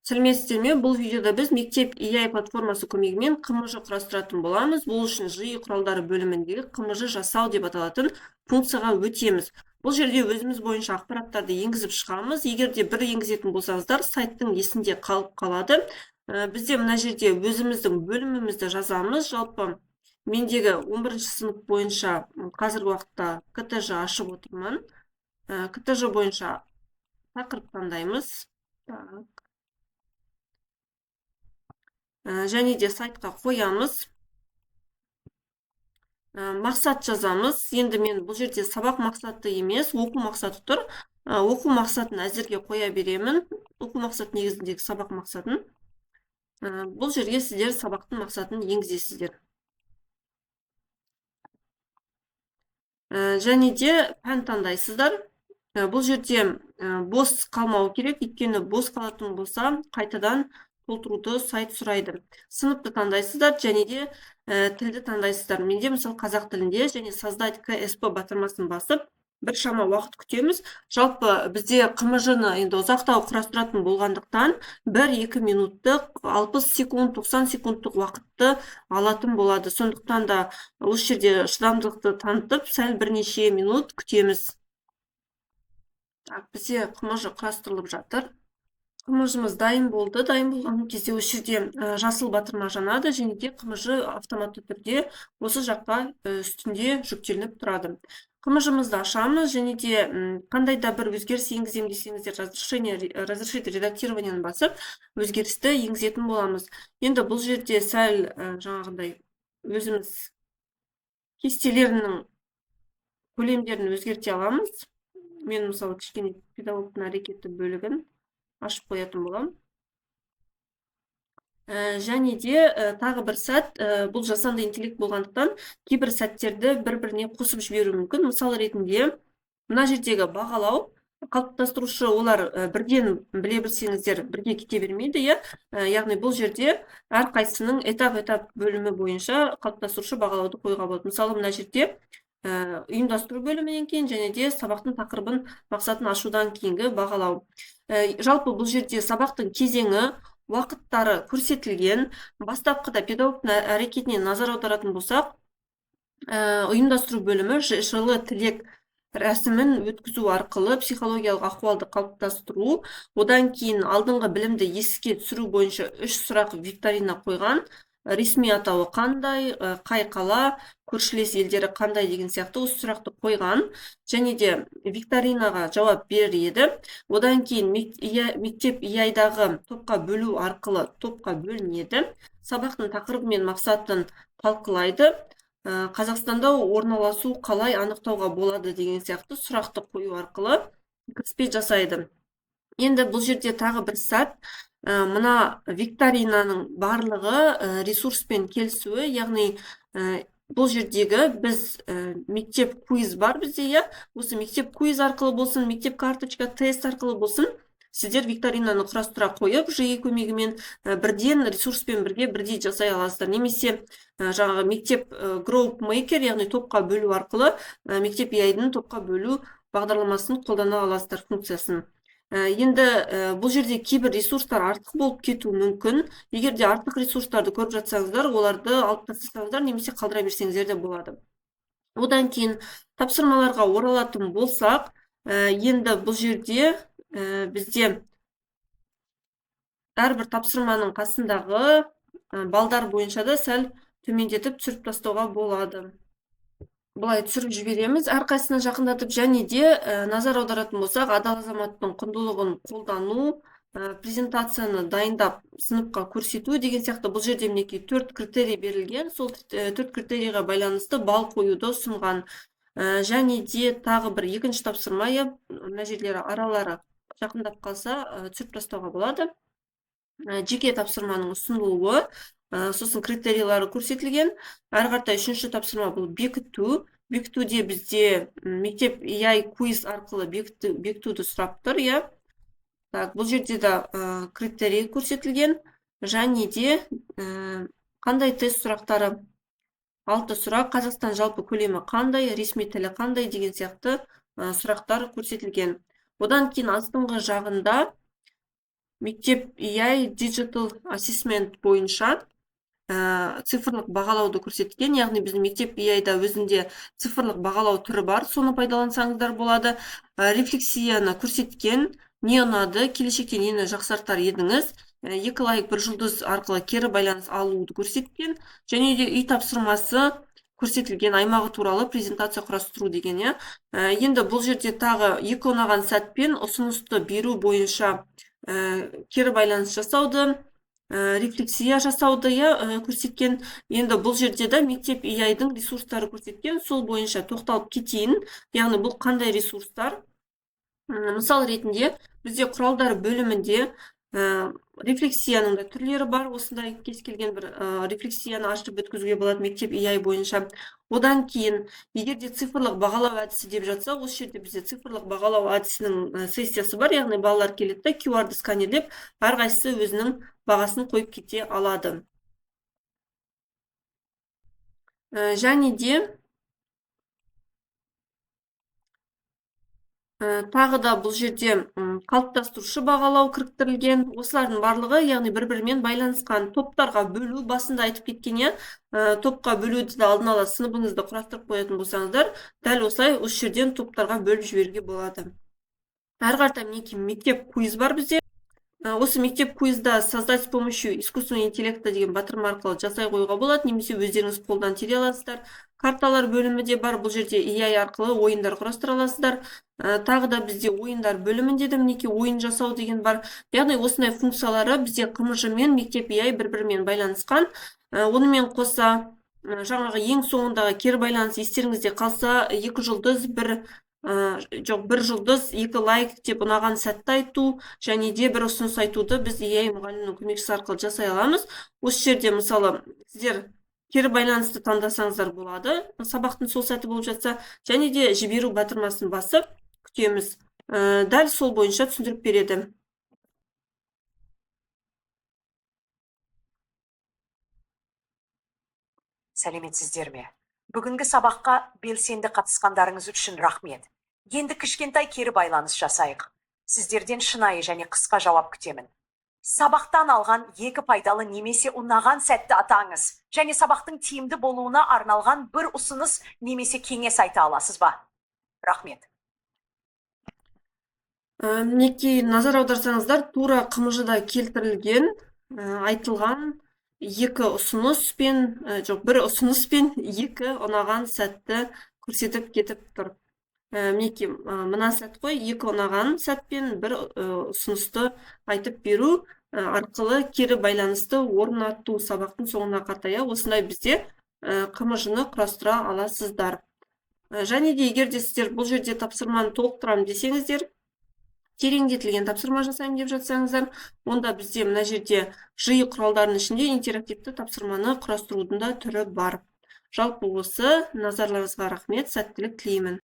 Сәлеметсіздер ме? Бұл видеода біз мектеп EI платформасы көмегімен қымж құрастыратын боламыз. Бұл үшін жиі құралдары бөліміндегі қымж жасау деп аталатын функцияға өтеміз. Бұл жерде өзіміз бойынша ақпараттарды енгізіп шығамыз. Егер де бір енгізетін болсаңыздар, сайттың есінде қалып қалады. Бізде мына жерде өзіміздің бөлімімізді жазамыз. Жалпы мендегі 11 сынып бойынша қазіргі уақытта КТЖ ашып отырмын. КТЖ бойынша тақырып таңдаймыз. Және де сайтқа қоямыз. Мақсат жазамыз. Енді мен бұл жерде сабақ мақсаты емес, оқу мақсаты тұр. Оқу мақсатын әзірге қоя беремін. Оқу мақсаты негізіндегі сабақ мақсатын. Бұл жерге сіздер сабақтың мақсатын енгізесіздер. Және де пән таңдайсыздар. Бұл жерде бос қалмау керек, өйткені бос қалатын болса, қайтадан толтыруды сайт сұрайды. Сыныпты таңдайсыздар, және де тілді таңдайсыздар. Менде мысалы қазақ тілінде және создать КСП батырмасын басып, бір шама уақыт күтеміз. Жалпы бізде қымжны енді ұзақтау құрастыратын болғандықтан 1-2 минуттық, 60 секунд, 90 секундтық уақытты алатын болады. Сондықтан да осы жерде шыдамдылықты танытып, сәл бірнеше минут күтеміз. Бізде қымж құрастырылып жатыр. Қымжымыз дайын болды. Дайын болған кезде осы жерде жасыл батырма жанады, және де қымж автоматты түрде осы жаққа үстінде жүктелініп тұрады. Қымжымызды ашамыз, және де қандай да бір өзгеріс енгізем десеңіздер, разрешить редактированияны басып, өзгерісті енгізетін боламыз. Енді бұл жерде сәл жаңағыдай өзіміз кестелерінің көлемдерін өзгерте аламыз. Мен мысалы кішкене педагогтың әрекеті бөлігін ашып қоятын болам. Және де тағы бір сәт, бұл жасанды интеллект болғандықтан кейбір сәттерді бір-біріне қосып жіберу мүмкін. Мысал ретінде, мына жердегі бағалау, қалыптастырушы олар бірден біле білсеңіздер, бірге кете бермейді, яғни бұл жерде әрқайсының этап-этап бөлімі бойынша қалыптастырушы бағалауды қойға болады. Мысалы, мына жерде ұйымдастыру бөлімінен кейін, және де сабақтың тақырыбын, мақсатын ашудан кейінгі бағалау. Жалпы бұл жерде сабақтың кезеңі, уақыттары көрсетілген. Бастапқыда педагогтың әрекетіне назар аударатын болсақ, ұйымдастыру бөлімі жылы тілек рәсімін өткізу арқылы психологиялық ахуалды қалыптастыру, одан кейін алдыңғы білімді еске түсіру бойынша 3 сұрақ викторина қойған. Ресми атауы қандай, қай қала, көршілес елдері қандай деген сияқты осы сұрақты қойған, және де викторинаға жауап береді. Одан кейін мектеп EI-дағы топқа бөлу арқылы топқа бөлінеді. Сабақтың тақырыбы мен мақсатын талқылайды. Қазақстанда орналасу қалай анықтауға болады деген сияқты сұрақты қою арқылы кіріспе жасайды. Енді бұл жерде тағы бір сәт, мына викторинаның барлығы ресурспен келісуі, яғни бұл жердегі біз мектеп квиз бар бізде, осы мектеп квиз арқылы болсын, мектеп карточка, тест арқылы болсын, сіздер викторинаны құрастыра қойып, жиі көмегімен бірден ресурспен бірдей жасай аласыздар. Немесе жаңағы мектеп group maker, яғни топқа бөлу арқылы мектеп EI-дің топқа бөлу бағдарламасын қолдана аласыздар функциясын. Енді бұл жерде кейбір ресурстар артық болып кетуі мүмкін. Егер де артық ресурстарды көріп жатсаңыздар, оларды алып тастасаңыздар, немесе қалдыра берсеңіздер де болады. Одан кейін тапсырмаларға оралатын болсақ, енді бұл жерде бізде әрбір тапсырманың қасындағы балдар бойынша да сәл төмендетіп түсіріп тастауға болады. Бұлай түсіріп жібереміз, әрқайсына жақындатып, және де назар аударатын болсақ, адал азаматтың құндылығын қолдану, презентацияны дайындап сыныпқа көрсету деген сияқты бұл жерде мінекей 4 критерий берілген. Сол 4 критерийға байланысты балл қоюды ұсынған. Және де тағы бір екінші тапсырма, мына жерлері аралары жақындап қалса түсіріп тастауға болады. Жеке тапсырманың ұсынылуы, сосын критерийлары көрсетілген. Әрі үшінші тапсырма бұл бекіту. Бекітуде бізде мектеп EI квиз арқылы бекітуді сұрап тұр. Бұл жерде де критерий көрсетілген. Және де қандай тест сұрақтары? 6 сұрақ, Қазақстан жалпы көлемі қандай, ресми тілі қандай деген сияқты сұрақтар көрсетілген. Одан кейін астыңғы жағында мектеп EI Digital Assessment бойынша цифрлық бағалауды көрсеткен, яғни біздің мектеп EI-да өзінде цифрлық бағалау түрі бар, соны пайдалансаңыздар болады. Рефлексияны көрсеткен, не ұнады, келешекте нені жақсартар едіңіз, 2 лайк 1 жұлдыз арқылы кері байланыс алуды көрсеткен, және де үй тапсырмасы көрсетілген аймағы туралы презентация құрастыру деген. Енді бұл жерде тағы 2 ұнаған сәтпен ұсынысты беру бойынша кері байланыс жасауды, рефлексия жасауды көрсеткен. Енді бұл жерде де мектеп EI-дың ресурстары көрсеткен, сол бойынша тоқталып кетейін. Яғни бұл қандай ресурстар? Мысал ретінде бізде құралдар бөлімінде рефлексияның да түрлері бар. Осындай кез келген бір рефлексияны ашып өткізуге болады мектеп EI бойынша. Одан кейін, егер де цифрлық бағалау әдісі деп жатса, осы жерде бізде цифрлық бағалау әдісінің сессиясы бар, яғни балалар келеді, QR-ды сканерлеп, әрқайсысы өзінің бағасын қойып кете алады. Және де тағы да бұл жерде қалыптастырушы бағалау кіріктірілген. Осылардың барлығы, яғни бір-бірімен байланысқан. Топтарға бөлу, басында айтып кеткен, топқа бөлуді де алдын ала сыныбыңызды құрастырып қоятын болсаңыздар, дәл осылай осы жерден топтарға бөліп жіберуге болады. Әрі қарата мінекей мектеп квиз бар бізде. Осы мектеп квизда создать с помощью искусственного интеллекта деген батырма арқылы жасай қоюға болады, немесе өздеріңіз қолдан тере аласыздар. Карталар бөлімі де бар, бұл жерде EI арқылы ойындар құрастыра аласыздар. Тағы да бізде ойындар бөлімінде де мінекей ойын жасау деген бар. Яғни осындай функциялары бізде QMŽ мен мектеп EI бір-бірімен байланысқан. Онымен қоса жаңағы ең соңындағы кері байланыс естеріңізде қалса, 2 жұлдыз 1 жұлдыз 2 лайк деп ұнаған сәтті айту, және де бір ұсыныс айтуды біз EI мұғалімнің көмекшісі арқылы жасай аламыз. Осы жерде мысалы сіздер кері байланысты таңдасаңыздар болады, сабақтың сол сәті болып жатса, және де жіберу батырмасын басып күтеміз. Дәл сол бойынша түсіндіріп береді. Сәлеметсіздер ме? Бүгінгі сабаққа белсенді қатысқандарыңыз үшін рахмет. Енді кішкентай кері байланыс жасайық. Сіздерден шынайы және қысқа жауап күтемін. Сабақтан алған 2 пайдалы немесе ұнаған сәтті атаңыз, және сабақтың тиімді болуына арналған бір ұсыныс немесе кеңес айта аласыз ба? Рахмет. Мінекей назар аударсаңыздар, тура QMŽ-да келтірілген, айтылған 2 ұсыныспен, бір ұсыныспен 2 ұнаған сәтті көрсетіп кетіп тұр. Мінекей мына сәт қой, 2 ұнаған сәтпен бір ұсынысты айтып беру арқылы кері байланысты орнату сабақтың соңына қарай. Осындай бізде QMŽ-ны құрастыра аласыздар. Және де егер де сіздер бұл жерде тапсырманы толықтырамын десеңіздер, тереңдетілген тапсырма жасаймын деп жатсаңыздар, онда бізде мына жерде жиы құралдарының ішінде интерактивті тапсырманы құрастырудың да түрі бар. Жалпы осы, назарларыңызға рахмет, сәттілік тілеймін.